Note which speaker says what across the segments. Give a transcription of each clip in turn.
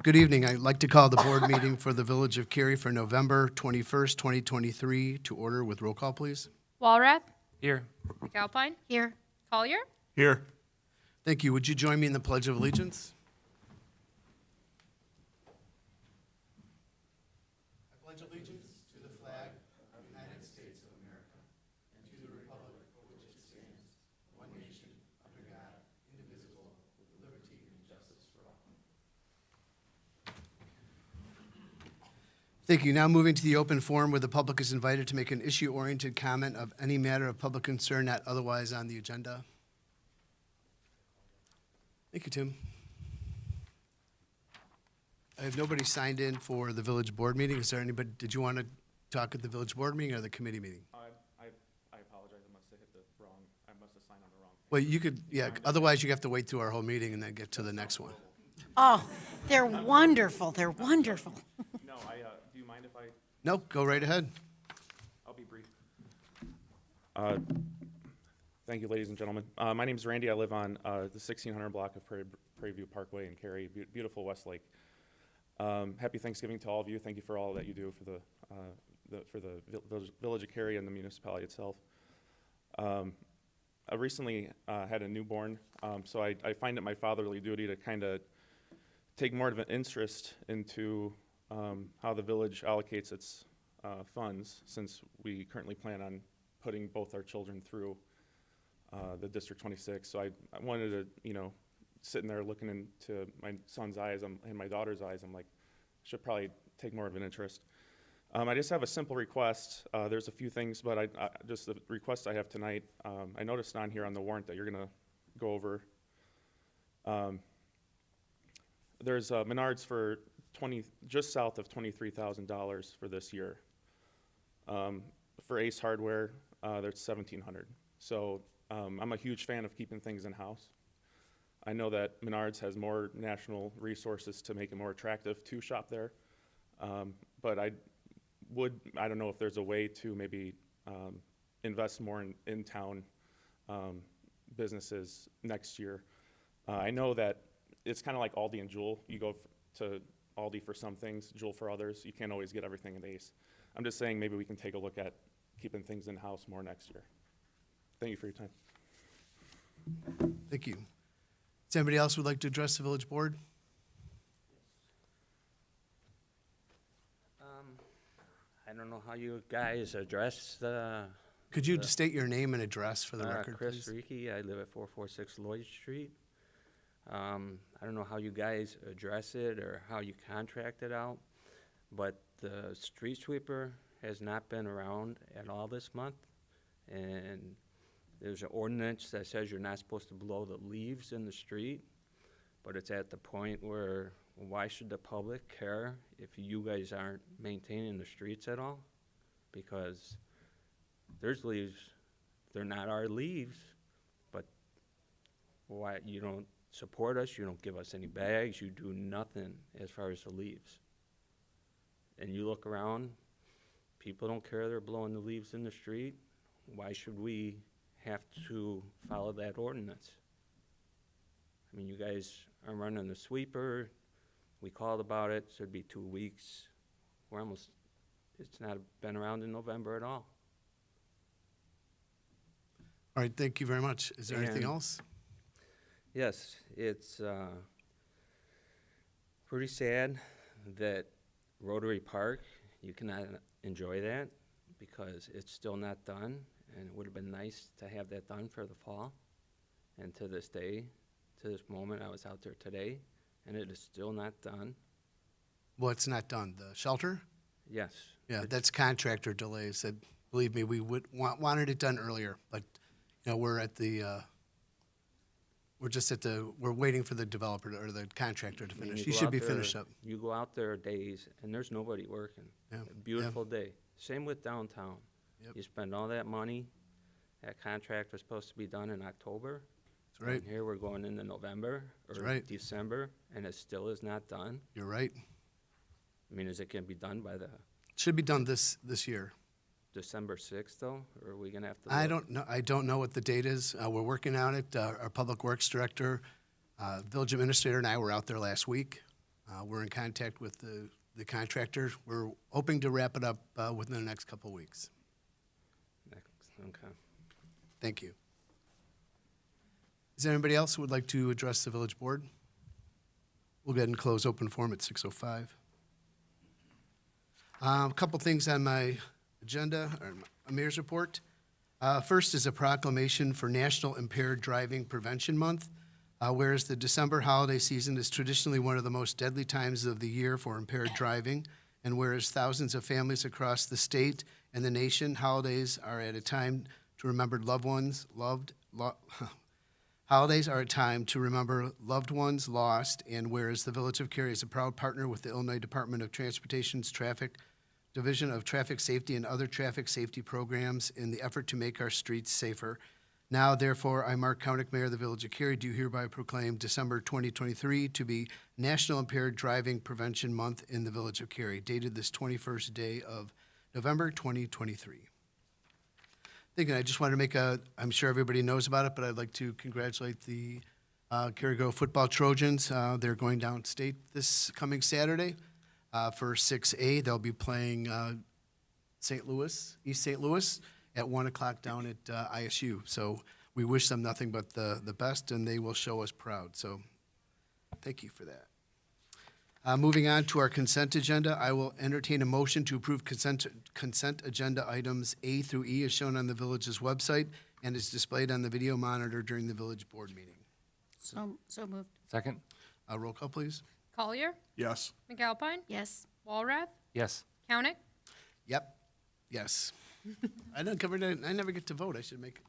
Speaker 1: Good evening. I'd like to call the board meeting for the Village of Cary for November 21st, 2023 to order with roll call, please.
Speaker 2: Walrath.
Speaker 3: Here.
Speaker 2: McAlpine.
Speaker 4: Here.
Speaker 2: Collier.
Speaker 3: Here.
Speaker 1: Thank you. Would you join me in the Pledge of Allegiance? I pledge allegiance to the flag of the United States of America and to the republic for which it stands, one nation, under God, indivisible, with liberty and justice for all. Thank you. Now moving to the open forum where the public is invited to make an issue-oriented comment of any matter of public concern not otherwise on the agenda. Thank you, Tim. I have nobody signed in for the village board meeting. Is there anybody, did you want to talk at the village board meeting or the committee meeting?
Speaker 3: I apologize. I must have hit the wrong. I must have signed on the wrong.
Speaker 1: Well, you could, yeah, otherwise you have to wait through our whole meeting and then get to the next one.
Speaker 4: Oh, they're wonderful. They're wonderful.
Speaker 3: No, do you mind if I?
Speaker 1: No, go right ahead.
Speaker 3: I'll be brief. Thank you, ladies and gentlemen. My name is Randy. I live on the 1600 block of Prairie View Parkway in Cary, beautiful Westlake. Happy Thanksgiving to all of you. Thank you for all that you do for the Village of Cary and the municipality itself. I recently had a newborn, so I find it my fatherly duty to kind of take more of an interest into how the village allocates its funds, since we currently plan on putting both our children through the District 26. So I wanted to, sitting there looking into my son's eyes and my daughter's eyes, I'm like, I should probably take more of an interest. I just have a simple request. There's a few things, but just the request I have tonight, I noticed on here on the warrant that you're going to go over. There's Menards for just south of $23,000 for this year. For Ace Hardware, there's $1,700. So I'm a huge fan of keeping things in-house. I know that Menards has more national resources to make it more attractive to shop there, but I don't know if there's a way to maybe invest more in town businesses next year. I know that it's kind of like Aldi and Jewel. You go to Aldi for some things, Jewel for others. You can't always get everything at Ace. I'm just saying maybe we can take a look at keeping things in-house more next year. Thank you for your time.
Speaker 1: Thank you. Does anybody else would like to address the village board?
Speaker 5: I don't know how you guys address the.
Speaker 1: Could you state your name and address for the record,
Speaker 5: Chris
Speaker 1: please?
Speaker 5: Reiki. I live at 446 Lloyd Street. I don't know how you guys address it or how you contract it out, but the street sweeper has not been around at all this month, and there's an ordinance that says you're not supposed to blow the leaves in the street, but it's at the point where why should the public care if you guys aren't maintaining the streets at all? Because there's leaves, they're not our leaves, but why you don't support us, you don't give us any bags, you do nothing as far as the leaves. And you look around, people don't care they're blowing the leaves in the street. Why should we have to follow that ordinance? I mean, you guys are running the sweeper. We called about it, so it'd be 2 weeks. It's not been around in November at all.
Speaker 1: All right, thank you very much. Is there anything
Speaker 5: And-
Speaker 1: else?
Speaker 5: Yes, it's pretty sad that Rotary Park, you cannot enjoy that because it's still not done, and it would have been nice to have that done for the fall. And to this day, to this moment, I was out there today, and it is still not done.
Speaker 1: Well, it's not done. The shelter?
Speaker 5: Yes.
Speaker 1: Yeah, that's contractor delays. That, believe me, we would wanted it done earlier, but we're at the we're waiting for the developer or the contractor to
Speaker 5: I mean,
Speaker 1: finish.
Speaker 5: you
Speaker 1: He
Speaker 5: go
Speaker 1: should
Speaker 5: out
Speaker 1: be
Speaker 5: there-
Speaker 1: finished up.
Speaker 5: You go out there days, and there's nobody working.
Speaker 1: Yeah,
Speaker 5: A beautiful day. Same with downtown.
Speaker 1: Yep.
Speaker 5: You spend all that money. That contract was supposed to be done in October.
Speaker 1: That's right.
Speaker 5: And here we're going into November
Speaker 1: That's
Speaker 5: or
Speaker 1: right.
Speaker 5: December, and it still is not done.
Speaker 1: You're right.
Speaker 5: I mean, is it going to be done by the
Speaker 1: Should be done this year.
Speaker 5: December 6th, though? Or are we going to have to
Speaker 1: I
Speaker 5: look?
Speaker 1: don't know. I don't know what the date is. We're working on it. Our public works director, village administrator, and I were out there last week. We're in contact with the contractor. We're hoping to wrap it up within the next couple of weeks.
Speaker 5: Okay.
Speaker 1: Thank you. Is there anybody else who would like to address the village board? We'll go ahead and close open forum at 6:05. A couple things on my agenda, or my mayor's report. First is a proclamation for National Impaired Driving Prevention Month. Whereas the December holiday season is traditionally one of the most deadly times of the year for impaired driving, and whereas thousands of families across the state and the nation, holidays are at a time to remember holidays are a time to remember loved ones lost, and whereas the Village of Cary is a proud partner with the Illinois Department of Transportation's Division of Traffic Safety and other traffic safety programs in the effort to make our streets safer. Now, therefore, I, Mark Kaunick, Mayor of the Village of Cary, do hereby proclaim December 2023 to be National Impaired Driving Prevention Month in the Village of Cary, dated this 21st day of November 2023. I just wanted to make I'm sure everybody knows about it, but I'd like to congratulate the Cary Grove football Trojans. They're going downstate this coming Saturday for 6A. They'll be playing East St. Louis at 1 o'clock down at ISU. So we wish them nothing but the best, and they will show us proud. So thank you for that. Moving on to our consent agenda, I will entertain a motion to approve consent agenda items A through E as shown on the village's website and is displayed on the video monitor during the village board meeting.
Speaker 4: So moved.
Speaker 5: Second?
Speaker 1: Roll call, please.
Speaker 2: Collier,
Speaker 6: Yes.
Speaker 2: McAlpine,
Speaker 4: Yes.
Speaker 2: Walrath,
Speaker 5: Yes.
Speaker 2: Count
Speaker 1: Yep. Yes. I never get to vote. I should make,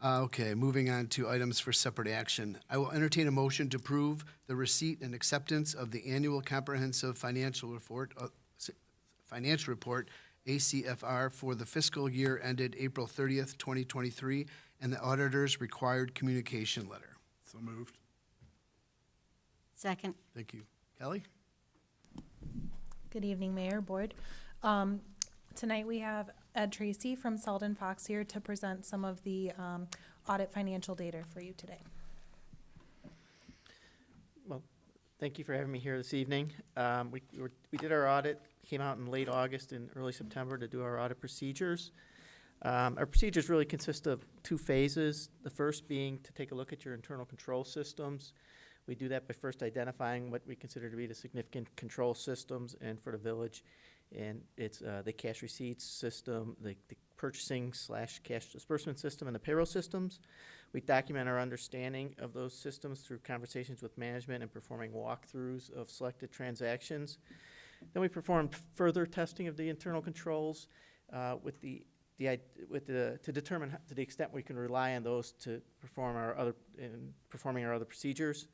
Speaker 1: Okay, moving on to items for separate action. I will entertain a motion to approve the receipt and acceptance of the annual comprehensive financial report, ACFR, for the fiscal year ended April 30th, 2023, and the auditor's required communication letter.
Speaker 6: So moved.
Speaker 4: Second.
Speaker 1: Thank you. Kelly?
Speaker 7: Good evening, Mayor, Board. Tonight we have Ed Tracy from Selden Fox here to present some of the audit financial data for you today.
Speaker 8: Well, thank you for having me here this evening. We did our audit, came out in late August and early September to do our audit procedures. Our procedures really consist of two phases. The first being to take a look at your internal control systems. We do that by first identifying what we consider to be the significant control systems and for the village. And it's the cash receipts system, the purchasing / cash disbursement system, and the payroll systems. We document our understanding of those systems through conversations with management and performing walkthroughs of selected transactions. Then we perform further testing of the internal controls to determine to the extent we can rely on those to performing our other procedures.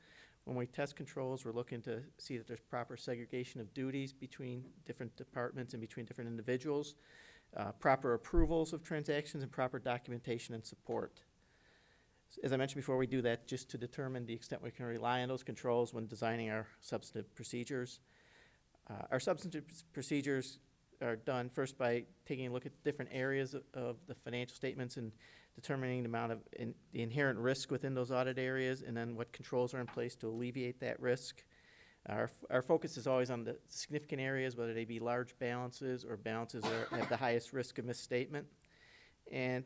Speaker 8: When we test controls, we're looking to see that there's proper segregation of duties between different departments and between different individuals, proper approvals of transactions, and proper documentation and support. As I mentioned before, we do that just to determine the extent we can rely on those controls when designing our substantive procedures. Our substantive procedures are done first by taking a look at different areas of the financial statements and determining the amount of the inherent risk within those audit areas, and then what controls are in place to alleviate that risk. Our focus is always on the significant areas, whether they be large balances or balances that have the highest risk of misstatement. And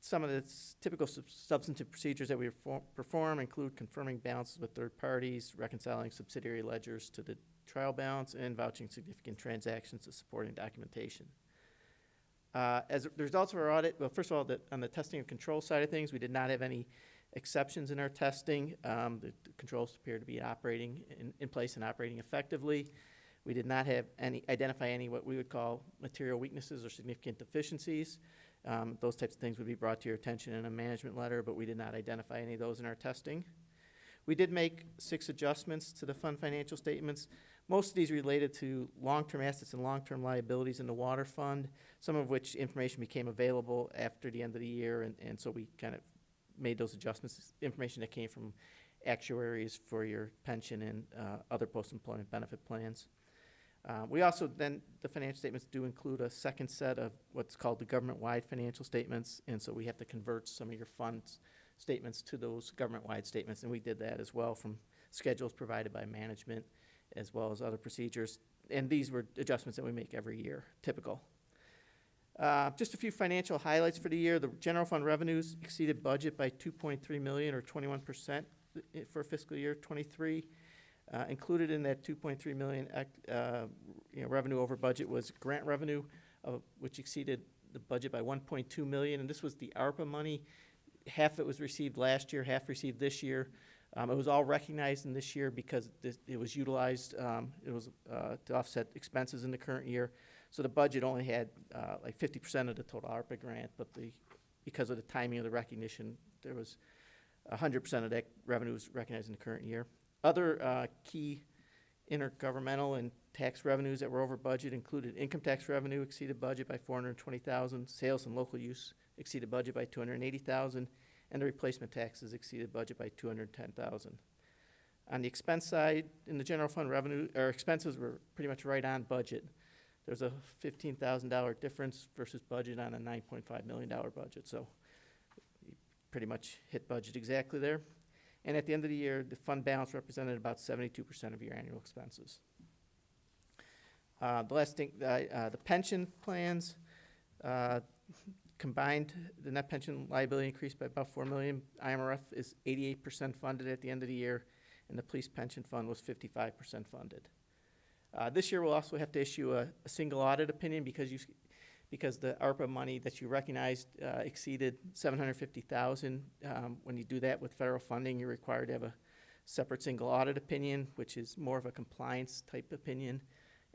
Speaker 8: some of the typical substantive procedures that we perform include confirming balances with third parties, reconciling subsidiary ledgers to the trial balance, and vouching significant transactions to supporting documentation. As the results of our audit, well, first of all, on the testing and control side of things, we did not have any exceptions in our testing. The controls appear to be operating in place and operating effectively. We did not have identify any what we would call material weaknesses or significant deficiencies. Those types of things would be brought to your attention in a management letter, but we did not identify any of those in our testing. We did make 6 adjustments to the fund financial statements. Most of these related to long-term assets and long-term liabilities in the water fund, some of which information became available after the end of the year, and so we kind of made those adjustments, information that came from actuaries for your pension and other post-employment benefit plans. We also then, the financial statements do include a second set of what's called the government-wide financial statements, and so we have to convert some of your funds statements to those government-wide statements, and we did that as well from schedules provided by management as well as other procedures. And these were adjustments that we make every year, typical. Just a few financial highlights for the year. The general fund revenues exceeded budget by 2.3 million or 21% for fiscal year '23. Included in that 2.3 million revenue over budget was grant revenue, which exceeded the budget by 1.2 million, and this was the ARPA money. Half of it was received last year, half received this year. It was all recognized in this year because it was utilized, to offset expenses in the current year. So the budget only had like 50% of the total ARPA grant, but because of the timing of the recognition, there was 100% of that revenue was recognized in the current year. Other key intergovernmental and tax revenues that were over budget included income tax revenue exceeded budget by 420,000, sales and local use exceeded budget by 280,000, and the replacement taxes exceeded budget by 210,000. On the expense side, in the general fund revenue, our expenses were pretty much right on budget. There's a $15,000 difference versus budget on a $9.5 million budget, so we pretty much hit budget exactly there. And at the end of the year, the fund balance represented about 72% of your annual expenses. The last thing, the pension plans, combined, the net pension liability increased by about $4 million. IMRF is 88% funded at the end of the year, and the police pension fund was 55% funded. This year, we'll also have to issue a single audit opinion because the ARPA money that you recognized exceeded $750,000. When you do that with federal funding, you're required to have a separate single audit opinion, which is more of a compliance type opinion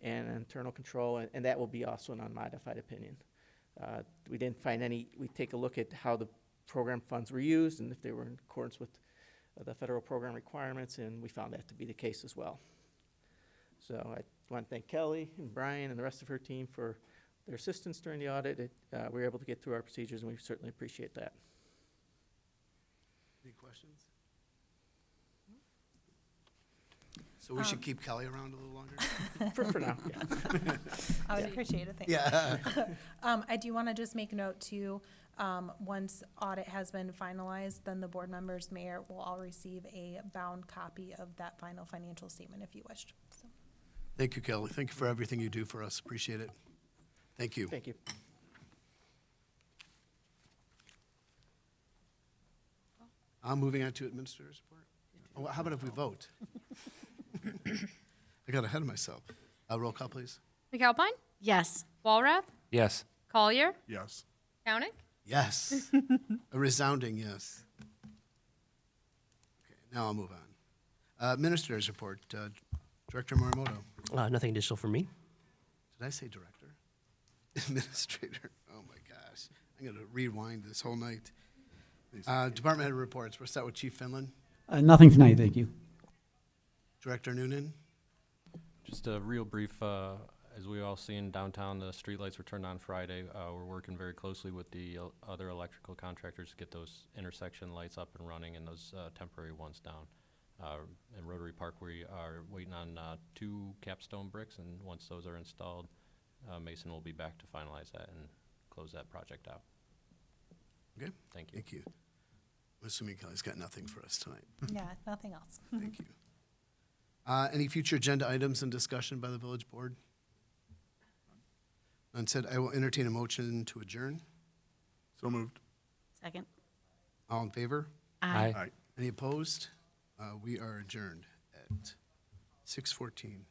Speaker 8: and an internal control, and that will be also an unmodified opinion. We didn't find any. We take a look at how the program funds were used and if they were in accordance with the federal program requirements, and we found that to be the case as well. So I want to thank Kelly and Brian and the rest of her team for their assistance during the audit. We were able to get through our procedures, and we certainly appreciate that.
Speaker 1: Any questions? So we should keep Kelly around a little longer?
Speaker 8: For now, yeah.
Speaker 7: I would appreciate it, thanks.
Speaker 1: Yeah.
Speaker 7: I do want to just make note too, once audit has been finalized, then the board members, mayor, will all receive a bound copy of that final financial statement if you wished. So.
Speaker 1: Thank you, Kelly. Thank you for everything you do for us. Appreciate it. Thank you.
Speaker 8: Thank you.
Speaker 1: I'm moving on to administrator's report. Oh, how about if we vote? I got ahead of myself. Roll call, please.
Speaker 2: McAlpine?
Speaker 4: Yes.
Speaker 2: Walrath?
Speaker 5: Yes.
Speaker 2: Collier?
Speaker 6: Yes.
Speaker 2: Count
Speaker 1: Yes. A resounding yes. Okay, now I'll move on. Administrator's report. Director Morimoto.
Speaker 9: Nothing additional from me.
Speaker 1: Did I say director? Administrator. Oh my gosh. I'm going to rewind this whole night. Department head reports. We'll start with Chief Finland.
Speaker 10: Nothing tonight, thank you.
Speaker 1: Director Noonan.
Speaker 11: Just a real brief, as we all see in downtown, the streetlights were turned on Friday. We're working very closely with the other electrical contractors to get those intersection lights up and running and those temporary ones down. In Rotary Park, we are waiting on 2 capstone bricks, and once those are installed, Mason will be back to finalize that and close that project out.
Speaker 1: Okay.
Speaker 11: Thank you.
Speaker 1: Thank you. I'm assuming Kelly's got nothing for us tonight.
Speaker 7: Yeah, nothing else.
Speaker 1: Thank you. Any future agenda items in discussion by the village board? None said. I will entertain a motion to adjourn.
Speaker 6: So moved.
Speaker 4: Second.
Speaker 1: All in favor?
Speaker 4: Aye.
Speaker 6: Aye.
Speaker 1: Any opposed? We are adjourned at 6:14.